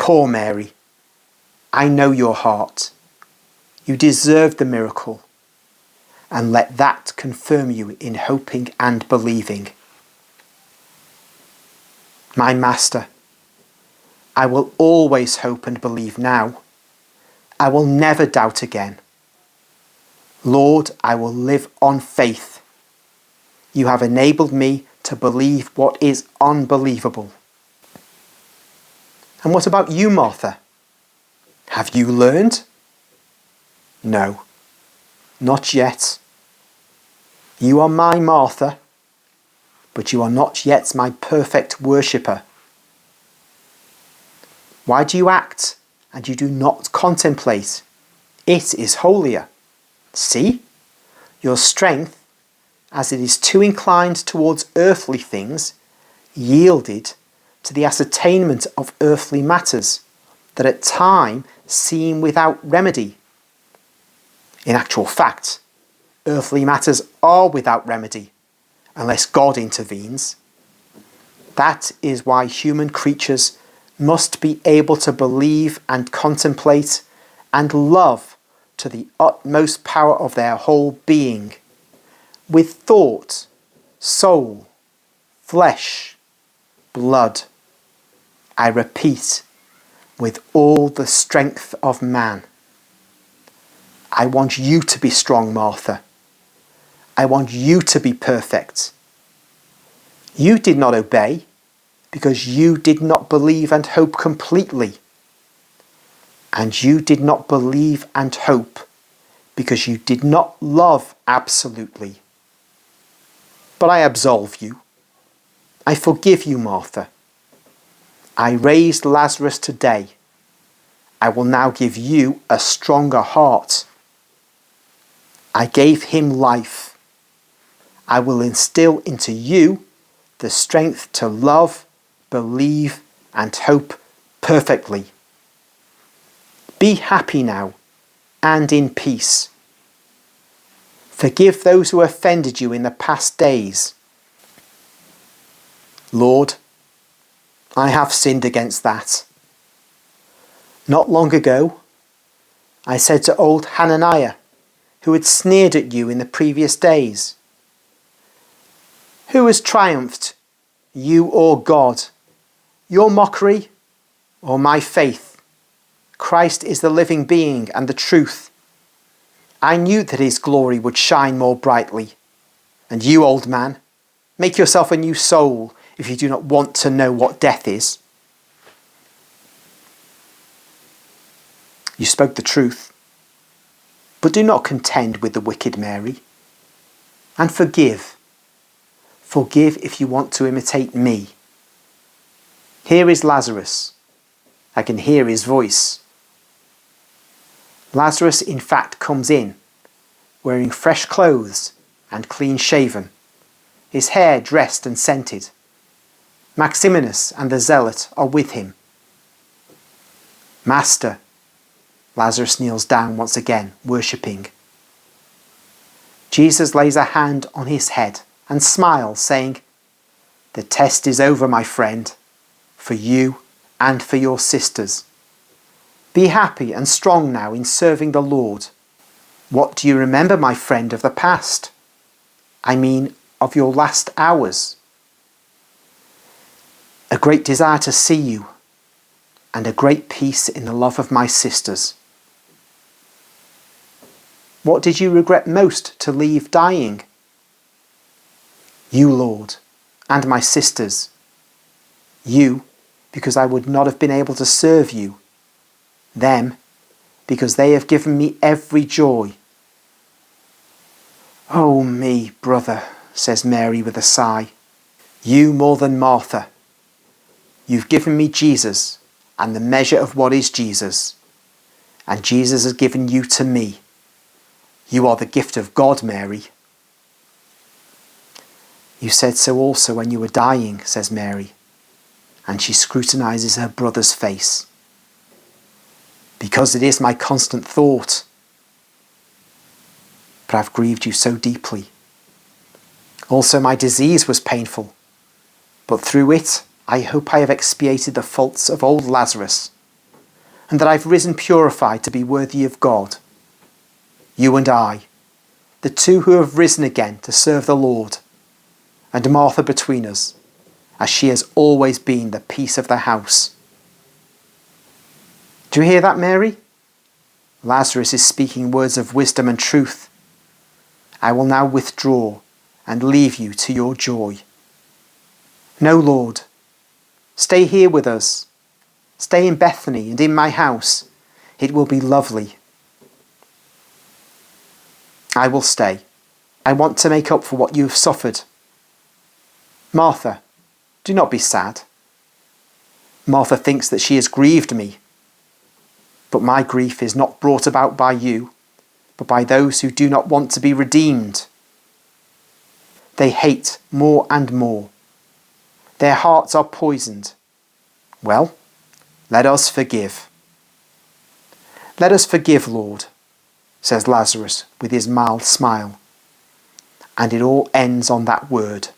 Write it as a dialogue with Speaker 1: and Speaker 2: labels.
Speaker 1: Poor Mary, I know your heart. You deserve the miracle, and let that confirm you in hoping and believing. My Master, I will always hope and believe now. I will never doubt again. Lord, I will live on faith. You have enabled me to believe what is unbelievable. And what about you, Martha? Have you learned? No, not yet. You are my Martha, but you are not yet my perfect worshipper. Why do you act and you do not contemplate? It is holier. See, your strength, as it is too inclined towards earthly things, yielded to the ascertainment of earthly matters that at time seem without remedy. In actual fact, earthly matters are without remedy unless God intervenes. That is why human creatures must be able to believe and contemplate and love to the utmost power of their whole being, with thought, soul, flesh, blood. I repeat, with all the strength of man. I want you to be strong, Martha. I want you to be perfect. You did not obey because you did not believe and hope completely. And you did not believe and hope because you did not love absolutely. But I absolve you. I forgive you, Martha. I raised Lazarus today. I will now give you a stronger heart. I gave him life. I will instill into you the strength to love, believe, and hope perfectly. Be happy now and in peace. Forgive those who offended you in the past days. Lord, I have sinned against that. Not long ago, I said to old Hananiah, who had sneered at you in the previous days, who has triumphed, you or God, your mockery or my faith? Christ is the living being and the truth. I knew that his glory would shine more brightly. And you, old man, make yourself a new soul if you do not want to know what death is. You spoke the truth, but do not contend with the wicked, Mary. And forgive. Forgive if you want to imitate me. Here is Lazarus. I can hear his voice. Lazarus in fact comes in, wearing fresh clothes and clean shaven, his hair dressed and scented. Maximinus and the zealot are with him. Master, Lazarus kneels down once again, worshipping. Jesus lays a hand on his head and smiles, saying, "The test is over, my friend, for you and for your sisters. Be happy and strong now in serving the Lord. What do you remember, my friend, of the past? I mean, of your last hours?" "A great desire to see you, and a great peace in the love of my sisters." "What did you regret most to leave dying?" "You, Lord, and my sisters. You, because I would not have been able to serve you. Them, because they have given me every joy." "Oh me, brother," says Mary with a sigh. "You more than Martha. You've given me Jesus and the measure of what is Jesus. And Jesus has given you to me. You are the gift of God, Mary." "You said so also when you were dying," says Mary, and she scrutinises her brother's face. "Because it is my constant thought. But I've grieved you so deeply. Also my disease was painful, but through it I hope I have expiated the faults of old Lazarus and that I've risen purified to be worthy of God. You and I, the two who have risen again to serve the Lord, and Martha between us, as she has always been the peace of the house. Do you hear that, Mary? Lazarus is speaking words of wisdom and truth. I will now withdraw and leave you to your joy. No, Lord, stay here with us. Stay in Bethany and in my house. It will be lovely. I will stay. I want to make up for what you have suffered. Martha, do not be sad. Martha thinks that she has grieved me. But my grief is not brought about by you, but by those who do not want to be redeemed. They hate more and more. Their hearts are poisoned. Well, let us forgive. Let us forgive, Lord, says Lazarus with his mild smile. And it all ends on that word.